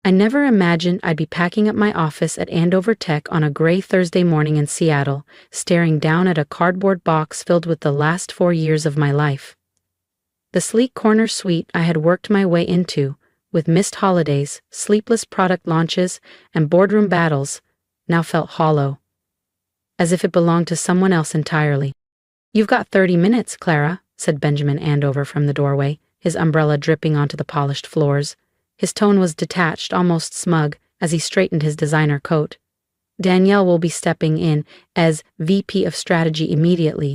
I never imagined I'd be packing up my office at Andover Tech on a gray Thursday morning in Seattle, staring down at a cardboard box filled with the last 4 years of my life. The sleek corner suite I had worked my way into, with missed holidays, sleepless product launches, and boardroom battles, now felt hollow, as if it belonged to someone else entirely. "You've got 30 minutes, Clara," said Benjamin Andover from the doorway, his umbrella dripping onto the polished floors. His tone was detached, almost smug, as he straightened his designer coat. "Danielle will be stepping in as VP of Strategy immediately."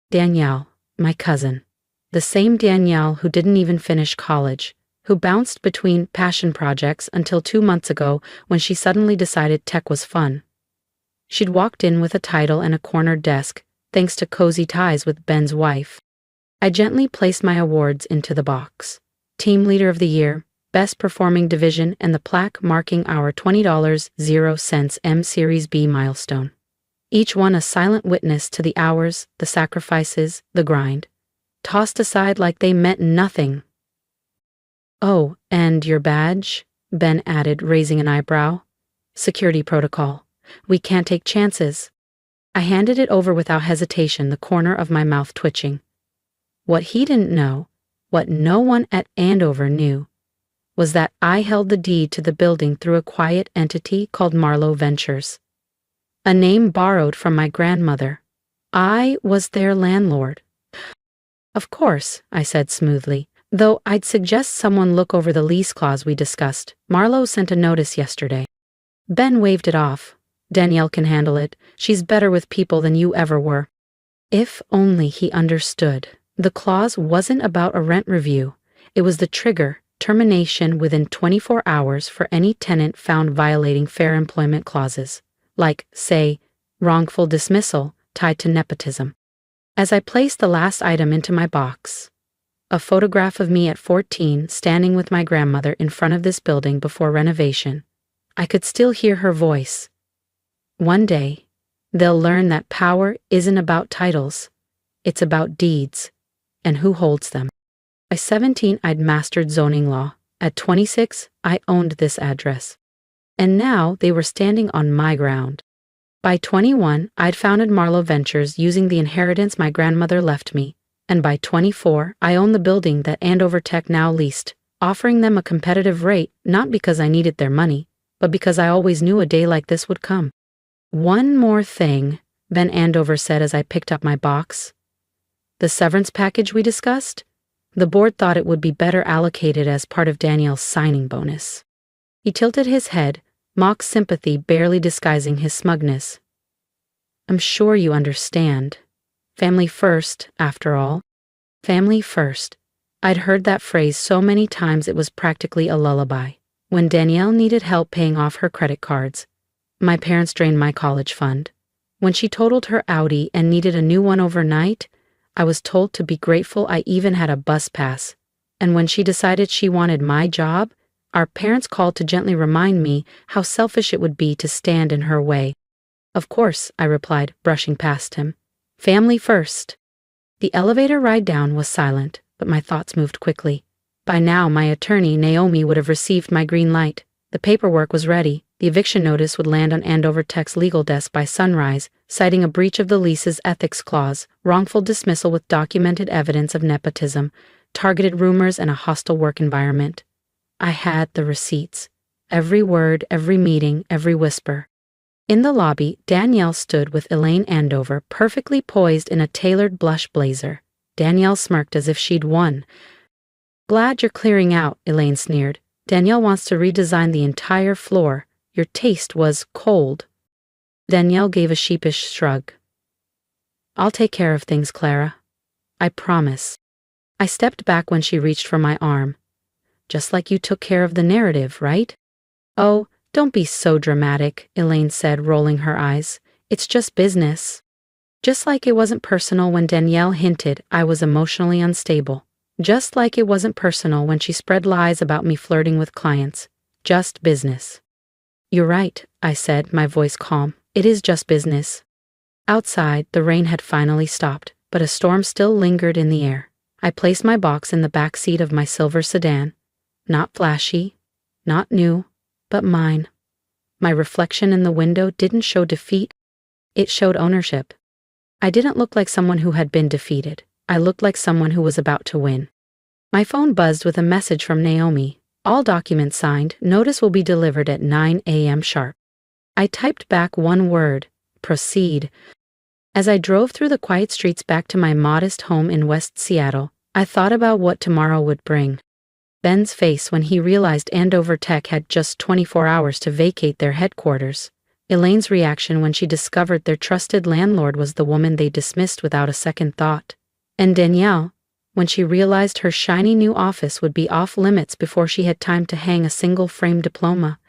Danielle, my cousin. The same Danielle who didn't even finish college, who bounced between passion projects until 2 months ago when she suddenly decided tech was fun. She'd walked in with a title and a cornered desk, thanks to cozy ties with Ben's wife. I gently placed my awards into the box. Team Leader of the Year, Best Performing Division, and the plaque marking our $20.00 M-Series B milestone. Each one a silent witness to the hours, the sacrifices, the grind. Tossed aside like they meant nothing. "Oh, and your badge?" Ben added, raising an eyebrow. "Security protocol. We can't take chances." I handed it over without hesitation, the corner of my mouth twitching. What he didn't know, what no one at Andover knew, was that I held the deed to the building through a quiet entity called Marlowe Ventures. A name borrowed from my grandmother. I was their landlord. "Of course," I said smoothly, "though I'd suggest someone look over the lease clause we discussed. Marlowe sent a notice yesterday." Ben waved it off. "Danielle can handle it. She's better with people than you ever were." If only he understood. The clause wasn't about a rent review. It was the trigger, termination within 24 hours for any tenant found violating fair employment clauses, like, say, wrongful dismissal tied to nepotism. As I placed the last item into my box, a photograph of me at 14 standing with my grandmother in front of this building before renovation, I could still hear her voice. "One day, they'll learn that power isn't about titles, it's about deeds, and who holds them." By 17, I'd mastered zoning law. At 26, I owned this address. And now they were standing on my ground. By 21, I'd founded Marlowe Ventures using the inheritance my grandmother left me. And by 24, I owned the building that Andover Tech now leased, offering them a competitive rate, not because I needed their money, but because I always knew a day like this would come. "One more thing," Ben Andover said as I picked up my box. "The severance package we discussed? The board thought it would be better allocated as part of Danielle's signing bonus." He tilted his head, mock sympathy barely disguising his smugness. "I'm sure you understand. Family first, after all." Family first. I'd heard that phrase so many times it was practically a lullaby. When Danielle needed help paying off her credit cards, my parents drained my college fund. When she totaled her Audi and needed a new one overnight, I was told to be grateful I even had a bus pass. And when she decided she wanted my job, our parents called to gently remind me how selfish it would be to stand in her way. "Of course," I replied, brushing past him. "Family first." The elevator ride down was silent, but my thoughts moved quickly. By now, my attorney, Naomi, would have received my green light. The paperwork was ready. The eviction notice would land on Andover Tech's legal desk by sunrise, citing a breach of the lease's ethics clause, wrongful dismissal with documented evidence of nepotism, targeted rumors, and a hostile work environment. I had the receipts. Every word, every meeting, every whisper. In the lobby, Danielle stood with Elaine Andover, perfectly poised in a tailored blush blazer. Danielle smirked as if she'd won. "Glad you're clearing out," Elaine sneered. "Danielle wants to redesign the entire floor. Your taste was cold." Danielle gave a sheepish shrug. "I'll take care of things, Clara. I promise." I stepped back when she reached for my arm. "Just like you took care of the narrative, right?" "Oh, don't be so dramatic," Elaine said, rolling her eyes. "It's just business." Just like it wasn't personal when Danielle hinted I was emotionally unstable. Just like it wasn't personal when she spread lies about me flirting with clients. Just business. "You're right," I said, my voice calm. "It is just business." Outside, the rain had finally stopped, but a storm still lingered in the air. I placed my box in the back seat of my silver sedan. Not flashy, not new, but mine. My reflection in the window didn't show defeat, it showed ownership. I didn't look like someone who had been defeated. I looked like someone who was about to win. My phone buzzed with a message from Naomi. All documents signed, notice will be delivered at 9 a.m. sharp. I typed back one word, proceed. As I drove through the quiet streets back to my modest home in West Seattle, I thought about what tomorrow would bring. Ben's face when he realized Andover Tech had just 24 hours to vacate their headquarters. Elaine's reaction when she discovered their trusted landlord was the woman they dismissed without a second thought. And Danielle, when she realized her shiny new office would be off limits before she had time to hang a single frame diploma.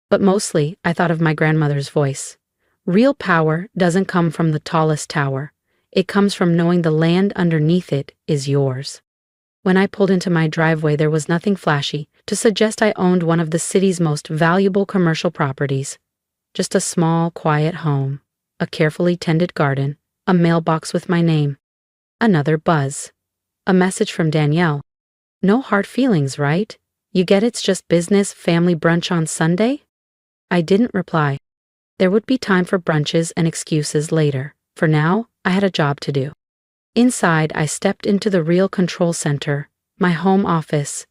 But mostly, I thought of my grandmother's voice. Real power doesn't come from the tallest tower. It comes from knowing the land underneath it is yours. When I pulled into my driveway, there was nothing flashy to suggest I owned one of the city's most valuable commercial properties. Just a small, quiet home, a carefully tended garden, a mailbox with my name. Another buzz. A message from Danielle. No hard feelings, right? You get it's just business, family brunch on Sunday? I didn't reply. There would be time for brunches and excuses later. For now, I had a job to do. Inside, I stepped into the real control center, my home office.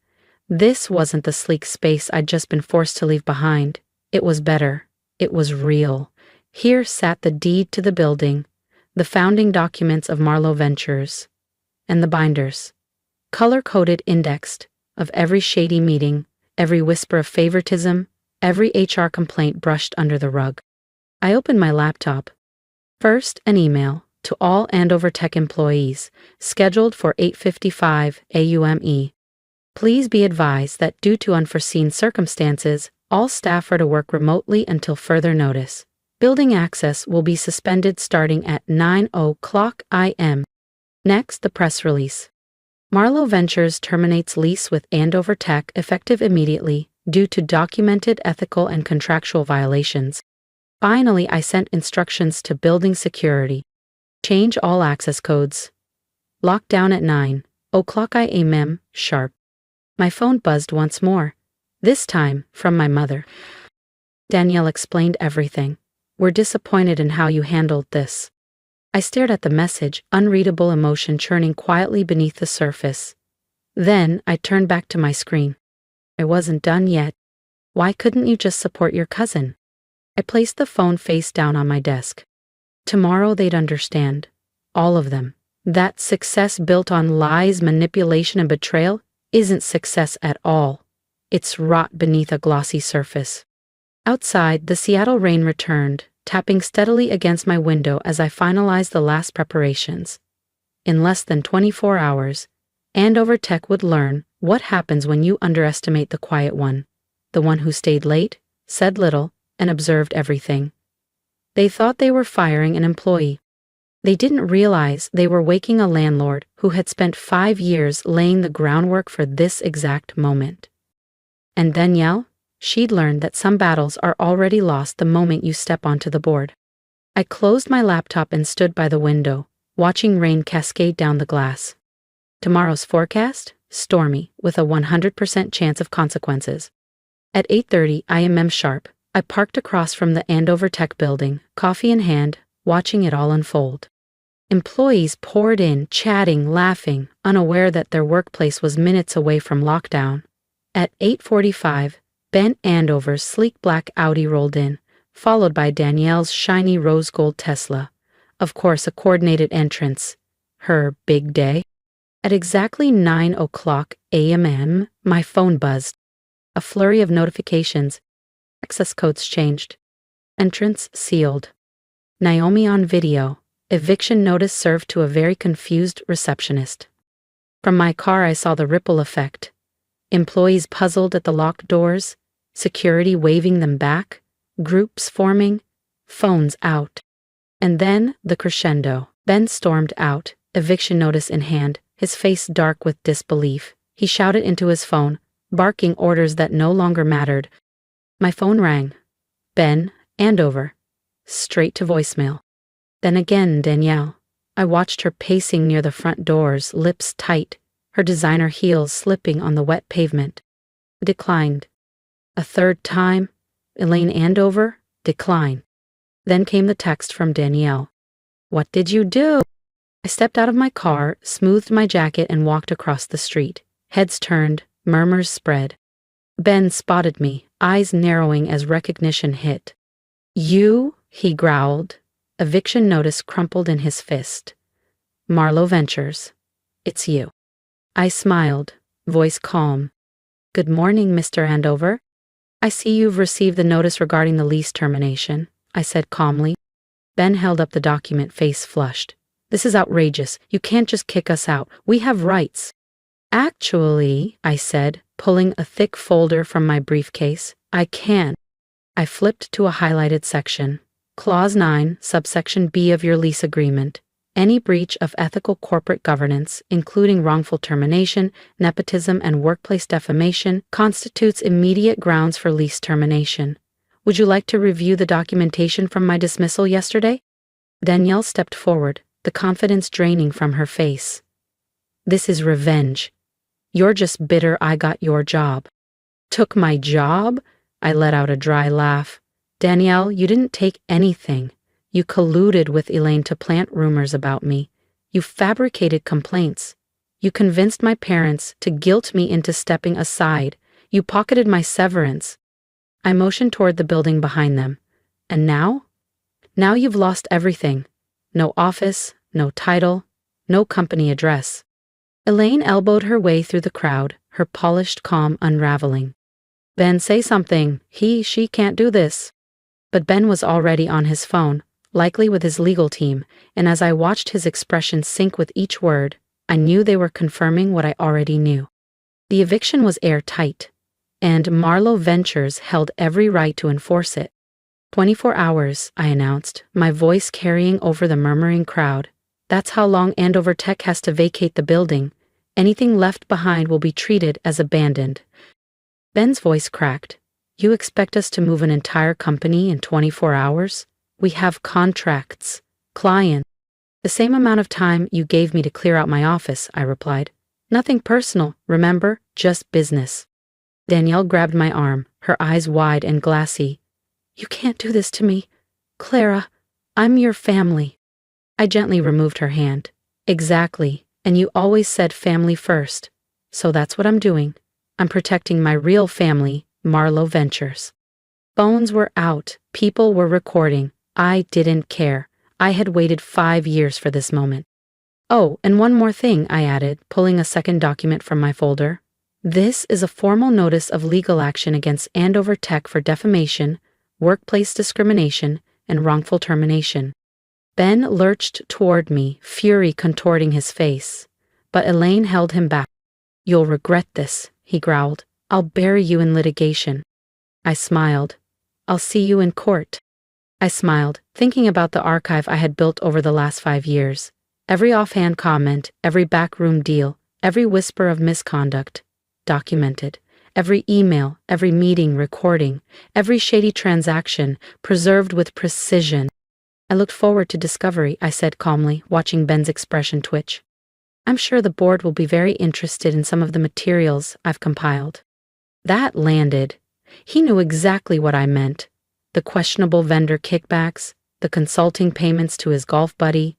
This wasn't the sleek space I'd just been forced to leave behind. It was better. It was real. Here sat the deed to the building, the founding documents of Marlowe Ventures, and the binders, color-coded, indexed, of every shady meeting, every whisper of favoritism, every HR complaint brushed under the rug. I opened my laptop. First, an email to all Andover Tech employees, scheduled for 8:55 AUME. Please be advised that due to unforeseen circumstances, all staff are to work remotely until further notice. Building access will be suspended starting at 9:00 AM. Next, the press release. Marlowe Ventures terminates lease with Andover Tech effective immediately due to documented ethical and contractual violations. Finally, I sent instructions to building security. Change all access codes. Lockdown at 9:00 AM sharp. My phone buzzed once more, this time from my mother. Danielle explained everything. We're disappointed in how you handled this. I stared at the message, unreadable emotion churning quietly beneath the surface. Then I turned back to my screen. I wasn't done yet. Why couldn't you just support your cousin? I placed the phone face down on my desk. Tomorrow they'd understand. All of them. That success built on lies, manipulation, and betrayal isn't success at all. It's rot beneath a glossy surface. Outside, the Seattle rain returned, tapping steadily against my window as I finalized the last preparations. In less than 24 hours, Andover Tech would learn what happens when you underestimate the quiet one, the one who stayed late, said little, and observed everything. They thought they were firing an employee. They didn't realize they were waking a landlord who had spent 5 years laying the groundwork for this exact moment. And Danielle? She'd learned that some battles are already lost the moment you step onto the board. I closed my laptop and stood by the window, watching rain cascade down the glass. Tomorrow's forecast? Stormy, with a 100% chance of consequences. At 8:30 AM sharp, I parked across from the Andover Tech building, coffee in hand, watching it all unfold. Employees poured in, chatting, laughing, unaware that their workplace was minutes away from lockdown. At 8:45, Ben Andover's sleek black Audi rolled in, followed by Danielle's shiny rose gold Tesla. Of course, a coordinated entrance. Her big day. At exactly 9:00 AM, my phone buzzed. A flurry of notifications. Access codes changed. Entrance sealed. Naomi on video. Eviction notice served to a very confused receptionist. From my car, I saw the ripple effect. Employees puzzled at the locked doors, security waving them back, groups forming, phones out. And then the crescendo. Ben stormed out, eviction notice in hand, his face dark with disbelief. He shouted into his phone, barking orders that no longer mattered. My phone rang. Ben, Andover. Straight to voicemail. Then again, Danielle. I watched her pacing near the front doors, lips tight, her designer heels slipping on the wet pavement. Declined. A third time, Elaine Andover, decline. Then came the text from Danielle. What did you do? I stepped out of my car, smoothed my jacket, and walked across the street. Heads turned, murmurs spread. Ben spotted me, eyes narrowing as recognition hit. You, he growled. Eviction notice crumpled in his fist. Marlowe Ventures. It's you. I smiled, voice calm. Good morning, Mr. Andover. I see you've received the notice regarding the lease termination, I said calmly. Ben held up the document, face flushed. This is outrageous. You can't just kick us out. We have rights. Actually, I said, pulling a thick folder from my briefcase, I can. I flipped to a highlighted section. Clause 9, subsection B of your lease agreement. Any breach of ethical corporate governance, including wrongful termination, nepotism, and workplace defamation, constitutes immediate grounds for lease termination. Would you like to review the documentation from my dismissal yesterday? Danielle stepped forward, the confidence draining from her face. This is revenge. You're just bitter I got your job. Took my job? I let out a dry laugh. Danielle, you didn't take anything. You colluded with Elaine to plant rumors about me. You fabricated complaints. You convinced my parents to guilt me into stepping aside. You pocketed my severance. I motioned toward the building behind them. And now? Now you've lost everything. No office, no title, no company address. Elaine elbowed her way through the crowd, her polished calm unraveling. Ben, say something. She can't do this. But Ben was already on his phone, likely with his legal team, and as I watched his expression sink with each word, I knew they were confirming what I already knew. The eviction was airtight, and Marlowe Ventures held every right to enforce it. 24 hours, I announced, my voice carrying over the murmuring crowd. That's how long Andover Tech has to vacate the building. Anything left behind will be treated as abandoned. Ben's voice cracked. You expect us to move an entire company in 24 hours? We have contracts, clients. The same amount of time you gave me to clear out my office, I replied. Nothing personal, remember, just business. Danielle grabbed my arm, her eyes wide and glassy. You can't do this to me. Clara, I'm your family. I gently removed her hand. Exactly, and you always said family first. So that's what I'm doing. I'm protecting my real family, Marlowe Ventures. Phones were out, people were recording. I didn't care. I had waited 5 years for this moment. Oh, and one more thing, I added, pulling a second document from my folder. This is a formal notice of legal action against Andover Tech for defamation, workplace discrimination, and wrongful termination. Ben lurched toward me, fury contorting his face. But Elaine held him back. You'll regret this, he growled. I'll bury you in litigation. I smiled. I'll see you in court. I smiled, thinking about the archive I had built over the last 5 years. Every offhand comment, every backroom deal, every whisper of misconduct, documented. Every email, every meeting recording, every shady transaction, preserved with precision. I looked forward to discovery, I said calmly, watching Ben's expression twitch. I'm sure the board will be very interested in some of the materials I've compiled. That landed. He knew exactly what I meant. The questionable vendor kickbacks, the consulting payments to his golf buddy,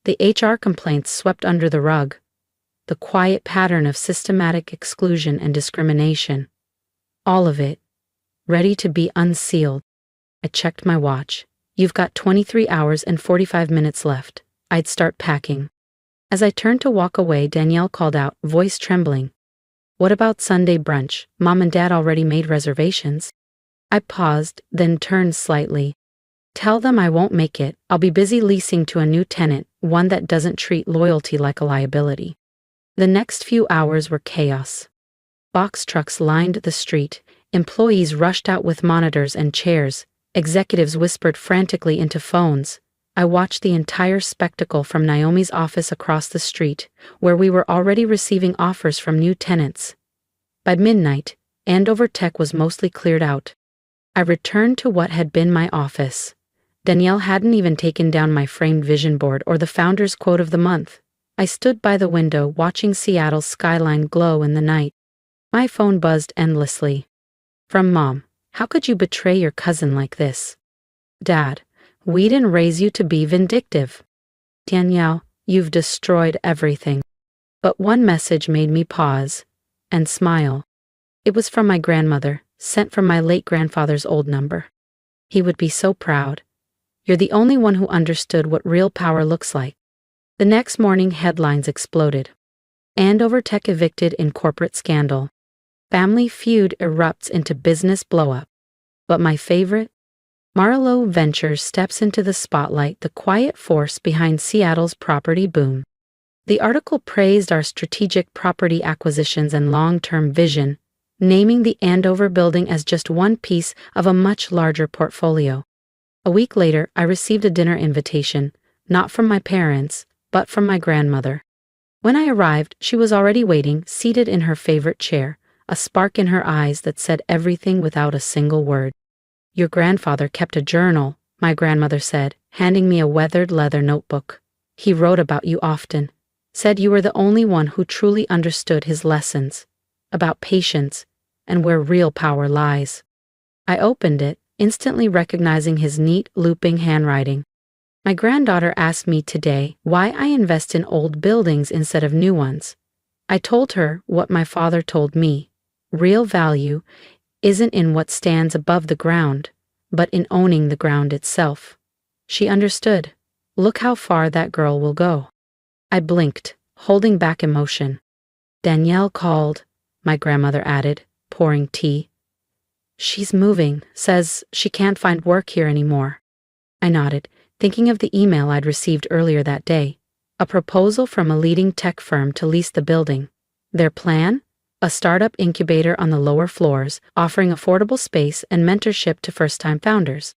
the HR complaints swept under the rug, the quiet pattern of systematic exclusion and discrimination. All of it, ready to be unsealed. I checked my watch. You've got 23 hours and 45 minutes left. I'd start packing. As I turned to walk away, Danielle called out, voice trembling. What about Sunday brunch? Mom and Dad already made reservations. I paused, then turned slightly. Tell them I won't make it. I'll be busy leasing to a new tenant, one that doesn't treat loyalty like a liability. The next few hours were chaos. Box trucks lined the street. Employees rushed out with monitors and chairs. Executives whispered frantically into phones. I watched the entire spectacle from Naomi's office across the street, where we were already receiving offers from new tenants. By midnight, Andover Tech was mostly cleared out. I returned to what had been my office. Danielle hadn't even taken down my framed vision board or the founder's quote of the month. I stood by the window watching Seattle's skyline glow in the night. My phone buzzed endlessly. From Mom, how could you betray your cousin like this? Dad, we didn't raise you to be vindictive. Danielle, you've destroyed everything. But one message made me pause and smile. It was from my grandmother, sent from my late grandfather's old number. He would be so proud. You're the only one who understood what real power looks like. The next morning, headlines exploded. Andover Tech evicted in corporate scandal. Family feud erupts into business blow-up. But my favorite? Marlowe Ventures steps into the spotlight, the quiet force behind Seattle's property boom. The article praised our strategic property acquisitions and long-term vision, naming the Andover building as just one piece of a much larger portfolio. A week later, I received a dinner invitation, not from my parents, but from my grandmother. When I arrived, she was already waiting, seated in her favorite chair, a spark in her eyes that said everything without a single word. Your grandfather kept a journal, my grandmother said, handing me a weathered leather notebook. He wrote about you often, said you were the only one who truly understood his lessons, about patience, and where real power lies. I opened it, instantly recognizing his neat, looping handwriting. My granddaughter asked me today why I invest in old buildings instead of new ones. I told her what my father told me. Real value isn't in what stands above the ground, but in owning the ground itself. She understood. Look how far that girl will go. I blinked, holding back emotion. Danielle called, my grandmother added, pouring tea. She's moving, says she can't find work here anymore. I nodded, thinking of the email I'd received earlier that day. A proposal from a leading tech firm to lease the building. Their plan? A startup incubator on the lower floors, offering affordable space and mentorship to first-time founders.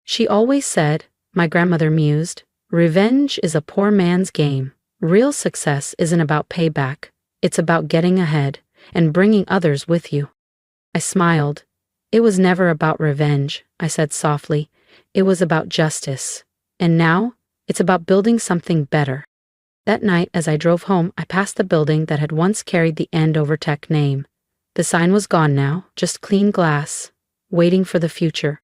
She always said, my grandmother mused, revenge is a poor man's game. Real success isn't about payback. It's about getting ahead and bringing others with you. I smiled. It was never about revenge, I said softly. It was about justice. And now, it's about building something better. That night, as I drove home, I passed the building that had once carried the Andover Tech name. The sign was gone now, just clean glass, waiting for the future.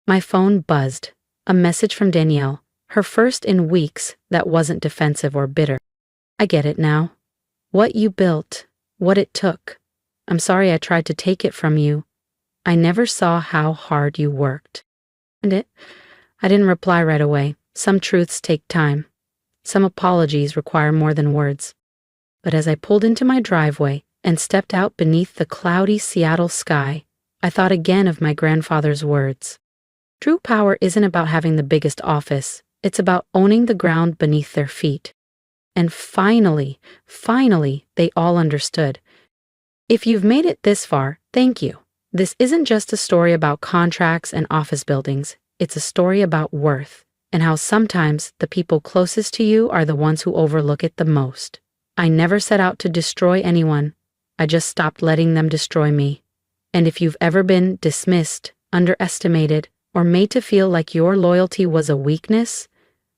My phone buzzed. A message from Danielle, her first in weeks that wasn't defensive or bitter. I get it now. What you built, what it took. I'm sorry I tried to take it from you. I never saw how hard you worked. I didn't reply right away. Some truths take time. Some apologies require more than words. But as I pulled into my driveway and stepped out beneath the cloudy Seattle sky, I thought again of my grandfather's words. True power isn't about having the biggest office. It's about owning the ground beneath their feet. And finally, they all understood. If you've made it this far, thank you. This isn't just a story about contracts and office buildings. It's a story about worth, and how sometimes the people closest to you are the ones who overlook it the most. I never set out to destroy anyone. I just stopped letting them destroy me. And if you've ever been dismissed, underestimated, or made to feel like your loyalty was a weakness,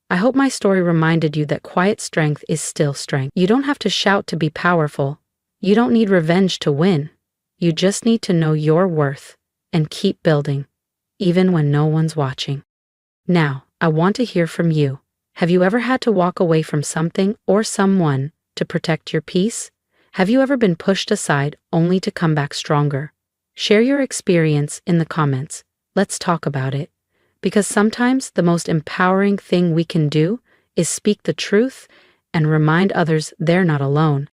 I hope my story reminded you that quiet strength is still strength. You don't have to shout to be powerful. You don't need revenge to win. You just need to know your worth and keep building, even when no one's watching. Now, I want to hear from you. Have you ever had to walk away from something or someone to protect your peace? Have you ever been pushed aside only to come back stronger? Share your experience in the comments. Let's talk about it. Because sometimes the most empowering thing we can do is speak the truth and remind others they're not alone.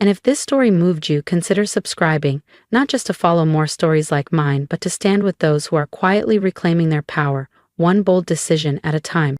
And if this story moved you, consider subscribing, not just to follow more stories like mine, but to stand with those who are quietly reclaiming their power, one bold decision at a time.